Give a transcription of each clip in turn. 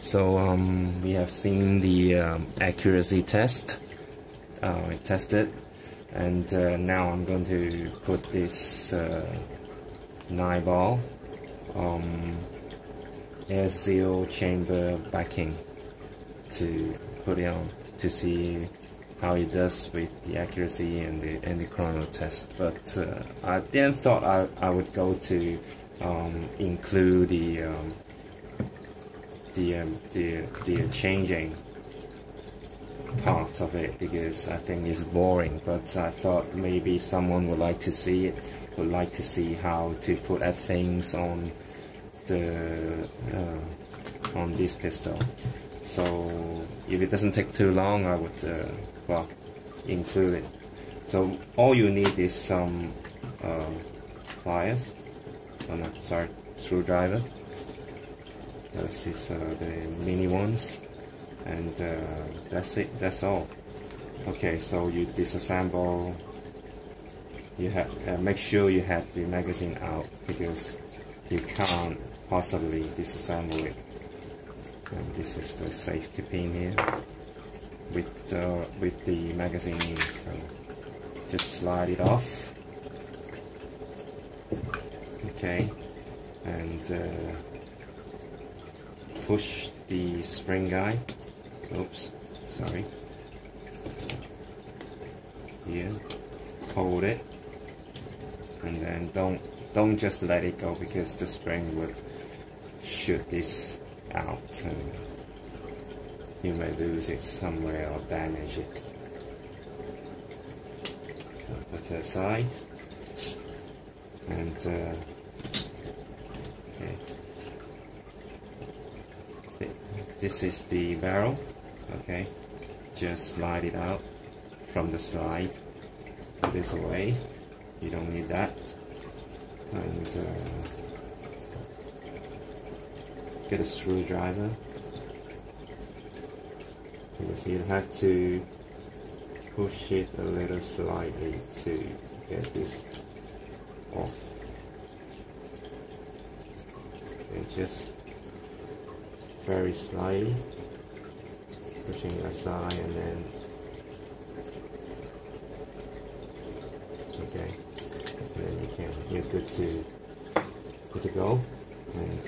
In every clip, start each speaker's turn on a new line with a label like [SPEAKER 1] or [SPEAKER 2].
[SPEAKER 1] So we have seen the accuracy test. I tested, and now I'm going to put this 9 ball air seal chamber backing to put it on to see how it does with the accuracy and the chrono test. But I then thought I would go to include the changing part of it, because I think it's boring. But I thought maybe someone would like to see it, would like to see how to put things on the on this pistol. So if it doesn't take too long, I would well, include it. So all you need is some pliers. Oh no, sorry, screwdriver. This is the mini ones, and that's it. That's all. Okay, so you disassemble. You have make sure you have the magazine out, because you can't possibly disassemble it. And this is the safety pin here with the magazine in. So just slide it off. Okay, and push the spring guide. Oops, sorry. Here, hold it, and then don't just let it go, because the spring would shoot this out and you may lose it somewhere or damage it. So put it aside, and okay. This is the barrel. Okay, just slide it out from the slide. Put this away. You don't need that. And get a screwdriver, because you have to push it a little slightly to get this off. And just very slightly pushing it aside, and then okay, and then you're good to go. And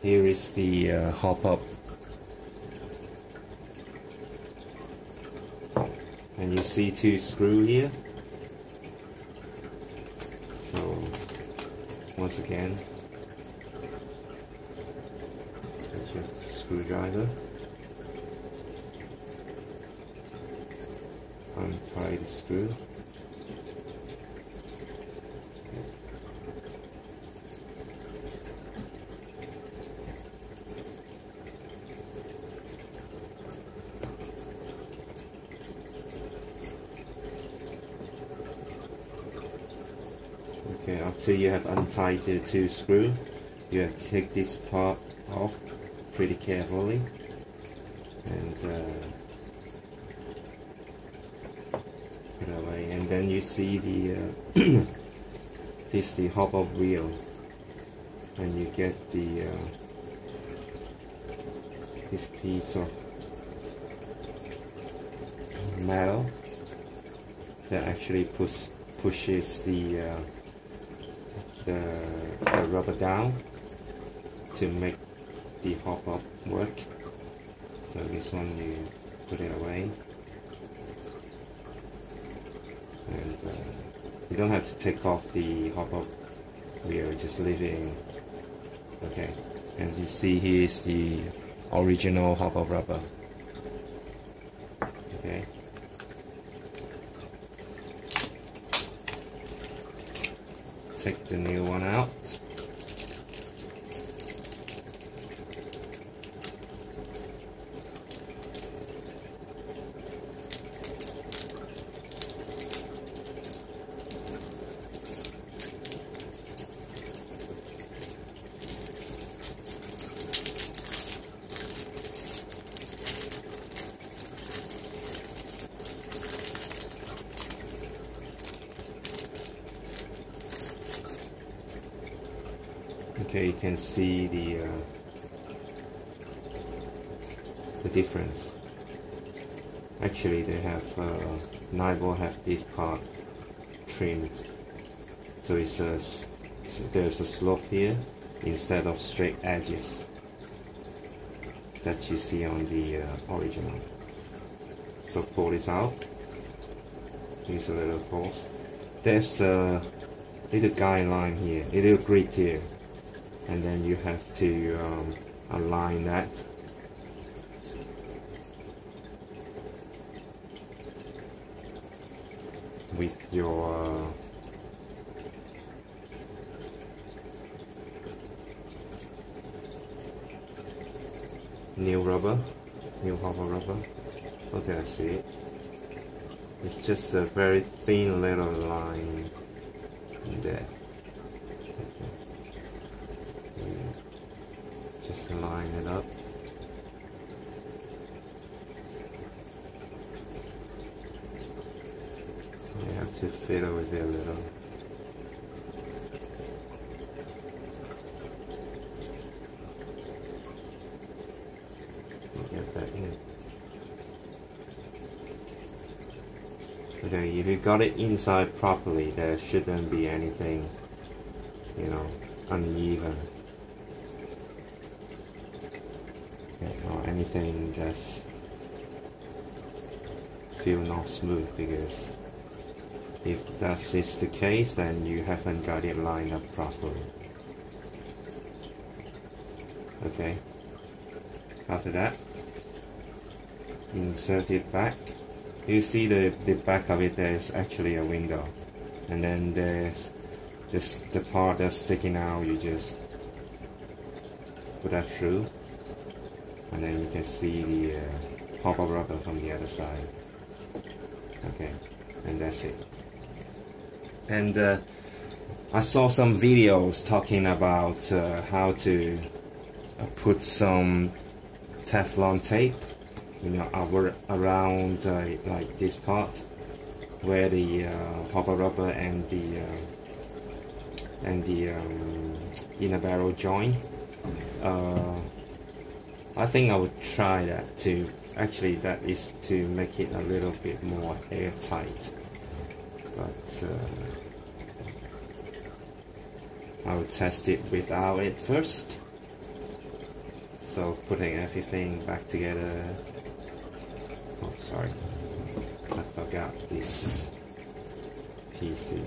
[SPEAKER 1] here is the hop-up, and you see 2 screws here. So once again, that's your screwdriver. Untie the screw. Okay, after you have untied the 2 screws, you have to take this part off pretty carefully, and put it away. And then you see the this the hop-up wheel, and you get the this piece of metal that actually pushes the rubber down to make the hop-up work. So this one you put it away, and you don't have to take off the hop-up wheel, just leave it in. Okay, and you see here is the original hop-up rubber. Okay. Take the new one out. Okay, you can see the the difference. Actually, they have 9-volt have this part trimmed, so there's a slope here instead of straight edges that you see on the original. So pull this out, use a little force. There's a little guideline here, little grid here, and then you have to align that. With your new hopper rubber. Okay, I see it. It's just a very thin little line there. Okay. Just line it up. You have to fiddle with it a little. Get that in. Okay, if you got it inside properly, there shouldn't be anything, you know, uneven. Okay, or anything just feel not smooth, because if that is the case, then you haven't got it lined up properly. Okay. After that, insert it back. You see the back of it, there's actually a window. And then there's the part that's sticking out, you just put that through. And then you can see the hopper rubber from the other side. Okay, and that's it. And I saw some videos talking about how to put some Teflon tape, you know, around like this part where the hopper rubber and the inner barrel join. I think I would try that too. Actually, that is to make it a little bit more airtight. But I will test it without it first. So putting everything back together. Oh, sorry, I forgot this PC.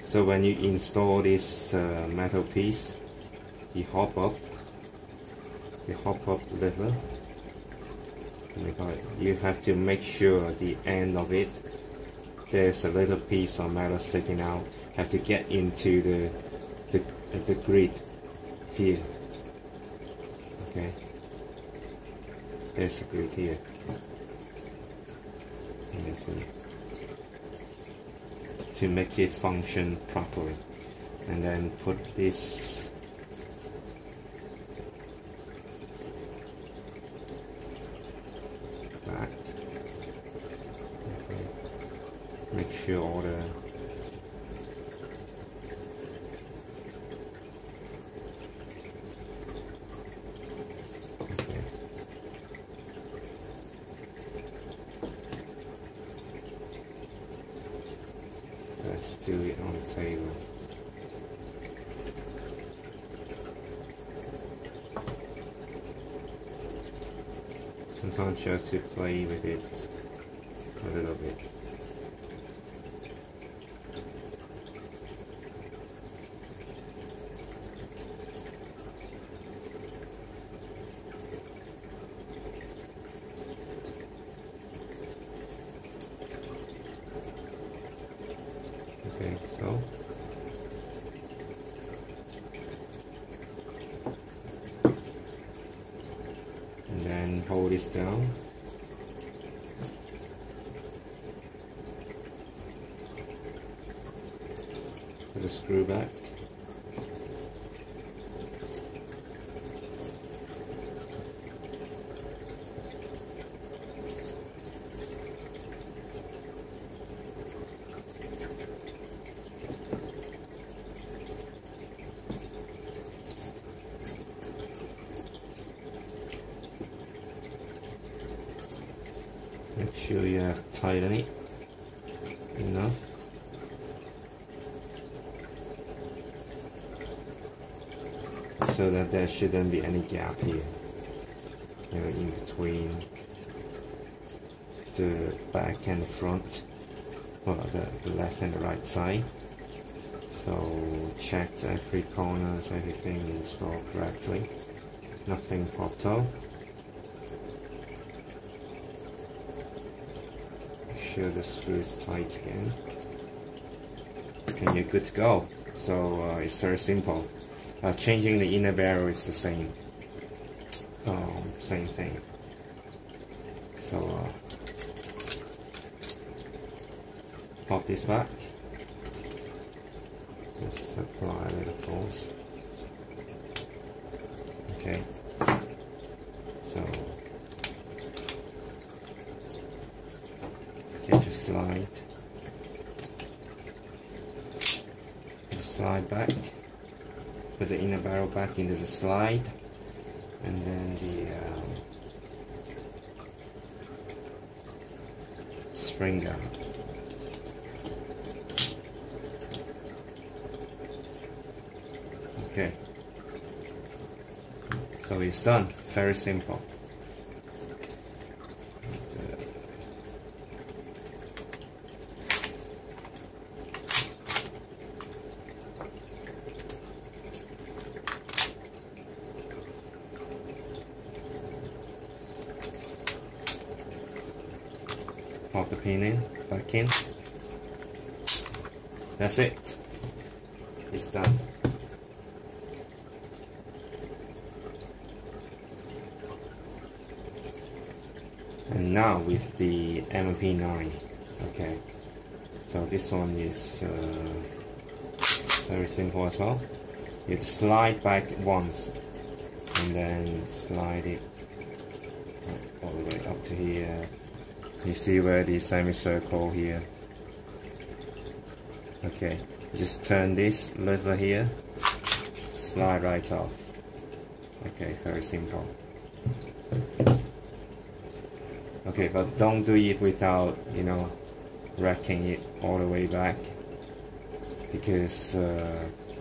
[SPEAKER 1] So when you install this metal piece, the hop up lever, you have to make sure the end of it, there's a little piece of metal sticking out, have to get into the grid here. Okay, there's a grid here. Let me see. To make it function properly, and then put this back. Okay. Make sure all the let's do it on the table. Sometimes you have to play with it a little bit. Okay, so and then hold this down. Put a screw back. Make sure you have tightened it enough. So that there shouldn't be any gap here, in between the back and the front, or the left and the right side. So checked every corners, everything installed correctly, nothing popped out. Make sure the screw is tight again, and you're good to go. So it's very simple. Changing the inner barrel is the same thing. So pop this back, just apply a little force. Okay, so get your slide back. Put the inner barrel back into the slide, and then the spring gun. Okay, so it's done. Very simple. Pop the pin back in. That's it. It's done. And now with the M&P9. Okay, so this one is very simple as well. You have to slide back once, and then slide it all the way up to here. You see where the semicircle here. Okay, just turn this lever here, slide right off. Okay, very simple. Okay, but don't do it without, racking it all the way back, because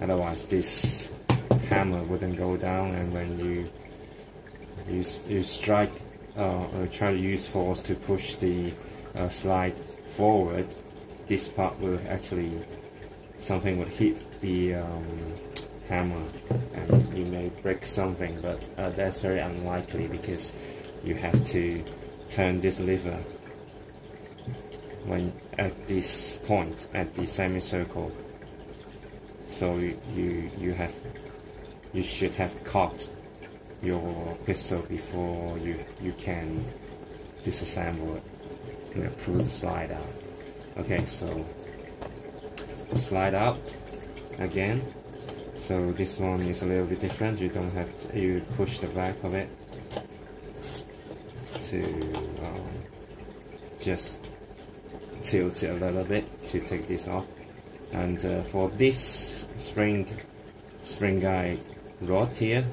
[SPEAKER 1] otherwise this hammer wouldn't go down, and when you strike or try to use force to push the slide forward, this part will actually, something would hit the hammer and you may break something, but that's very unlikely because you have to turn this lever when at this point at the semicircle. So you should have cocked your pistol before you can disassemble it, pull the slide out. Okay, so slide out again. So this one is a little bit different. You don't have to, you push the back of it to just tilt it a little bit to take this off. And for this spring guide rod here,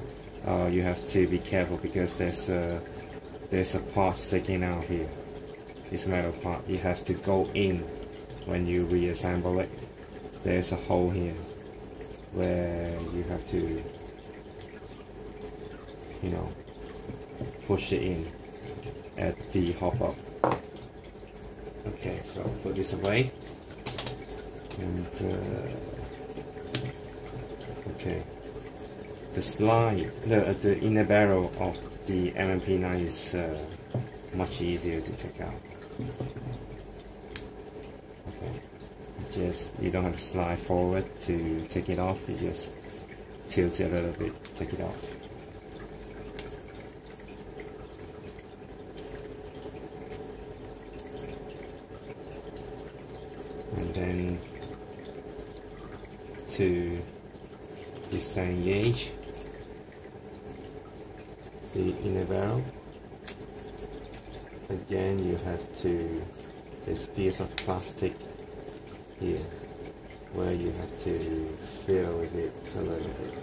[SPEAKER 1] you have to be careful because there's a part sticking out here. This metal part, it has to go in when you reassemble it. There's a hole here where you have to, push it in at the hopper. Okay, so put this away, and okay, the slide, the inner barrel of the M&P9 is much easier to take out. Okay, you don't have to slide forward to take it off. You just tilt it a little bit, take it off. And then to disengage the inner barrel, again you have to, this piece of plastic here where you have to fill with it a little bit.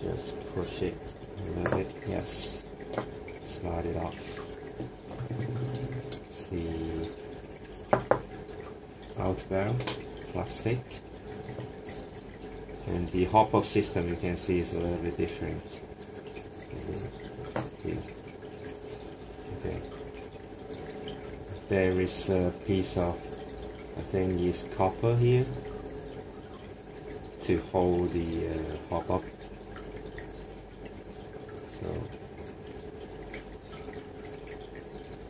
[SPEAKER 1] Just push it A little bit, yes. Slide it off. The outer barrel, plastic. And the hop-up system, you can see, is a little bit different. Okay. There is a piece of, I think, is copper here to hold the hop-up. So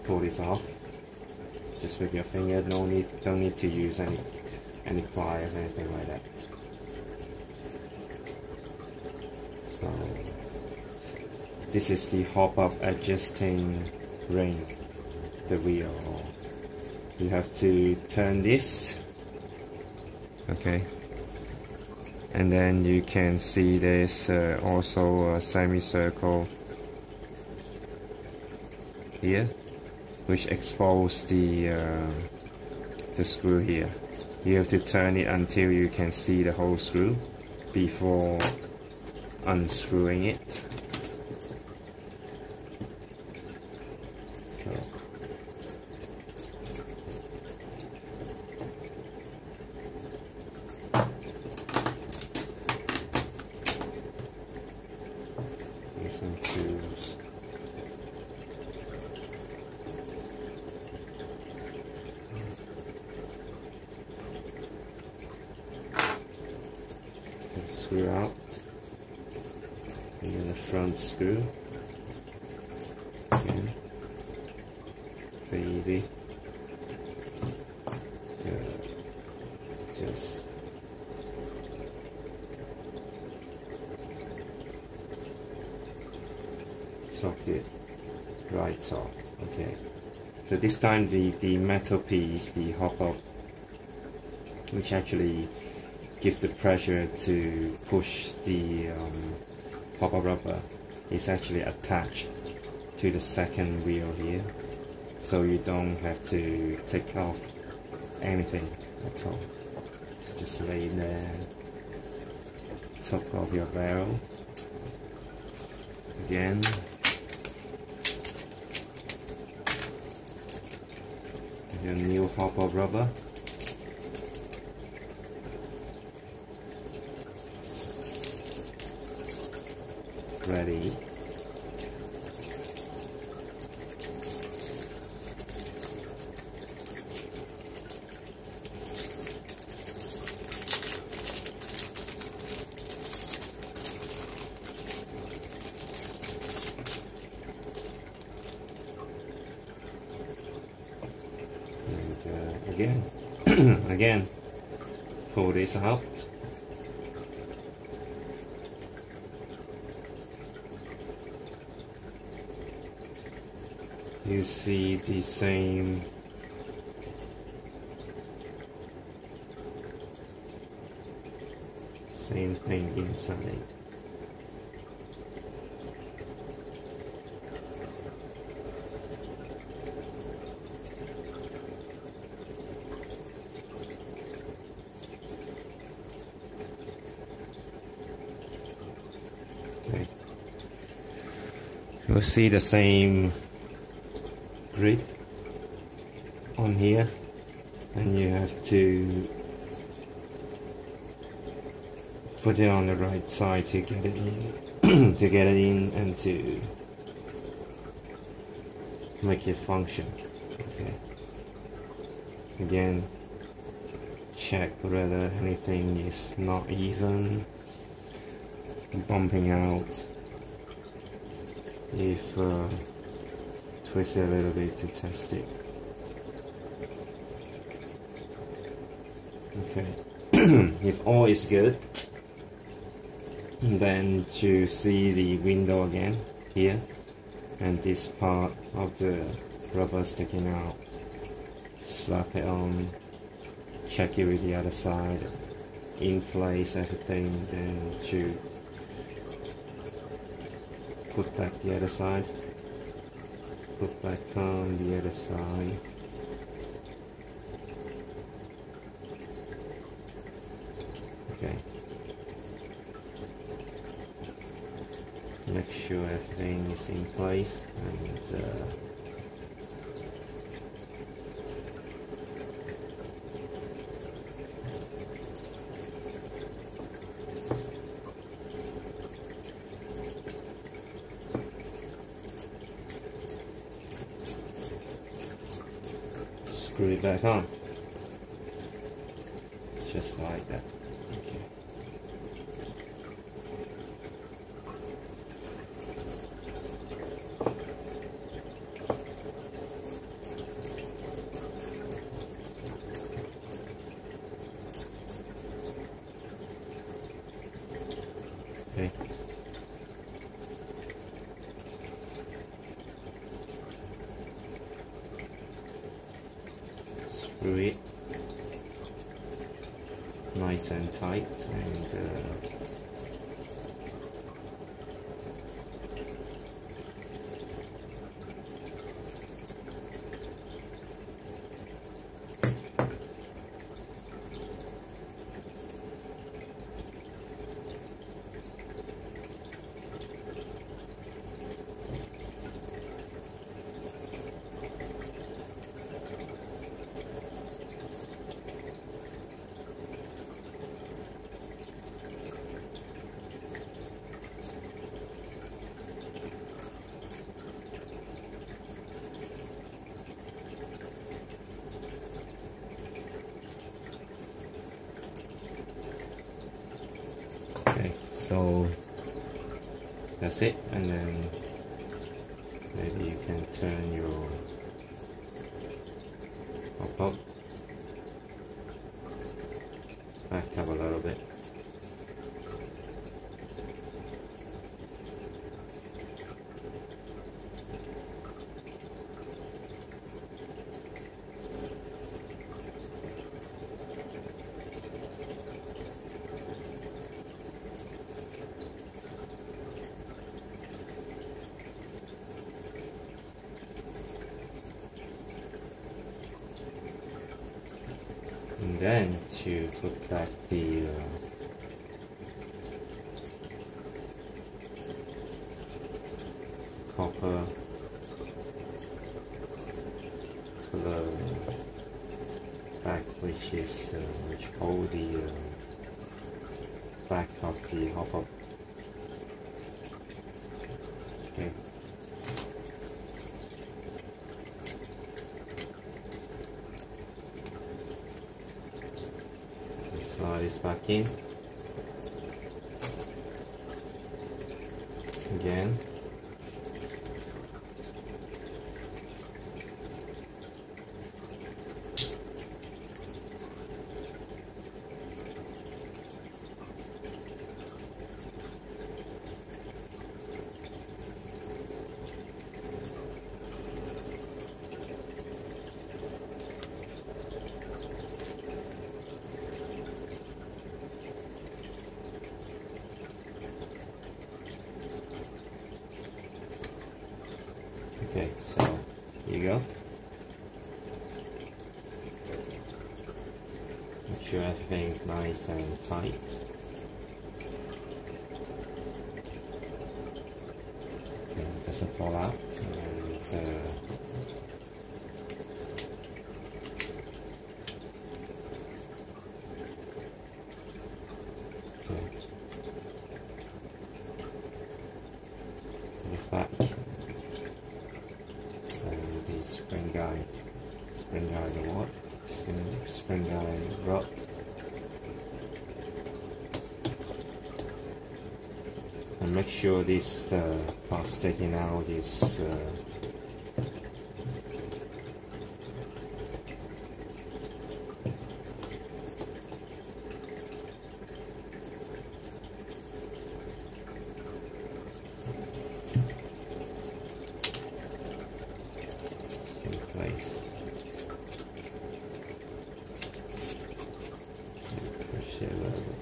[SPEAKER 1] pull this off just with your finger. Don't need to use any pliers, anything like that. So this is the hop-up adjusting ring, the wheel. You have to turn this, okay, and then you can see there's also a semicircle here, which exposes the screw here. You have to turn it until you can see the whole screw before unscrewing it. Here's some tools. Screw out, and then the front screw. Again, pretty easy to just tuck it right off. Okay, so this time the metal piece, the hop-up, which actually give the pressure to push the hop-up rubber, is actually attached to the second wheel here, so you don't have to take off anything at all. So just lay it there, top of your barrel again. Your new hop-up rubber. Ready. And again, again, pull this out. You see the same thing inside. Okay. You'll see the same grid on here, and you have to put it on the right side to get it in to get it in and to make it function. Okay, again, check whether anything is not even, bumping out. If twist it a little bit to test it. Okay, if all is good, then you see the window again here, and this part of the rubber sticking out. Slap it on, check it with the other side, in place everything, then you put back the other side. Put back on the other side. Okay. make sure everything is in place, and screw it back on, just like that. Okay. Okay. Screw it nice and tight, and okay, so that's it. And then maybe you can turn your pop-up back up a little bit. And then to put back the copper color back, which hold the back of the hopper. Okay. Slide this back in again. Okay, so here you go. Make sure everything's nice and tight. Okay, it doesn't fall out. And okay. This back. Spring guide what? Spring guide rod. And make sure this part sticking out is in place. Push it a little bit.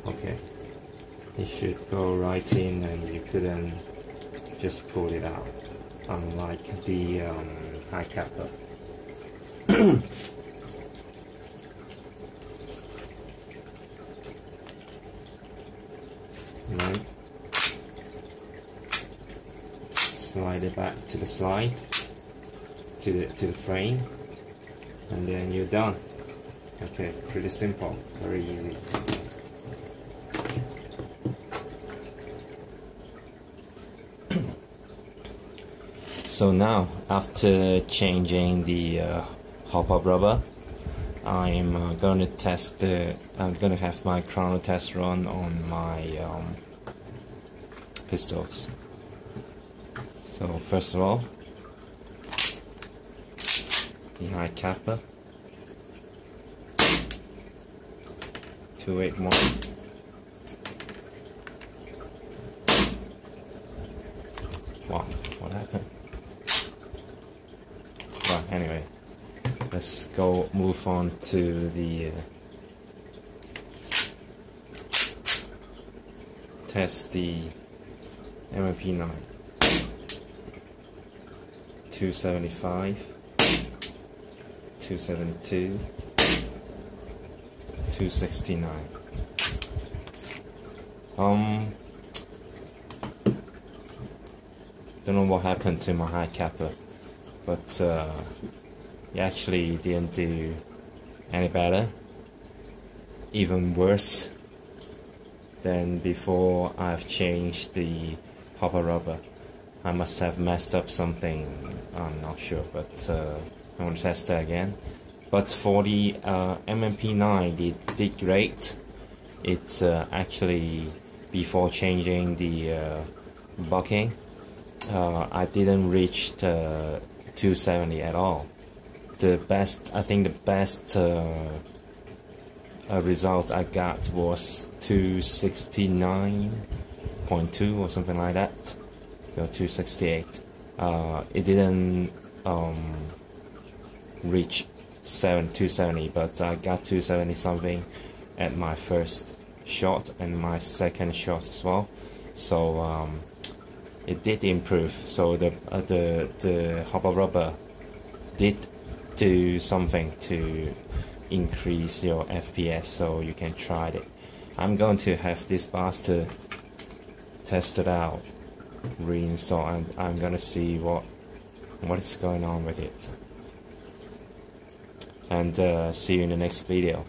[SPEAKER 1] Okay, it should go right in and you couldn't just pull it out, unlike the hicapa. And then slide it back to the slide, to the frame, and then you're done. Okay, pretty simple, very easy. So now, after changing the hop-up rubber, I'm going to test I'm going to have my chrono test run on my pistols. So first of all, the hicapa 281. Wow, what happened? Well, anyway, let's go move on to the test the M&P9. 275, 272, 269. Don't know what happened to my hicapa, but it actually didn't do any better, even worse than before I've changed the hopper rubber. I must have messed up something, I'm not sure, but I want to test that again. But for the M&P9, it did great. It's actually, before changing the bucking, I didn't reach 270 at all. The best, I think the best result I got was 269.2 or something like that. Or 268. It didn't reach 270, but I got 270 something at my first shot and my second shot as well. So it did improve. So the hopper rubber did do something to increase your FPS. So you can try it. I'm going to have this bastard tested out, reinstall, and I'm gonna see what is going on with it, and see you in the next video.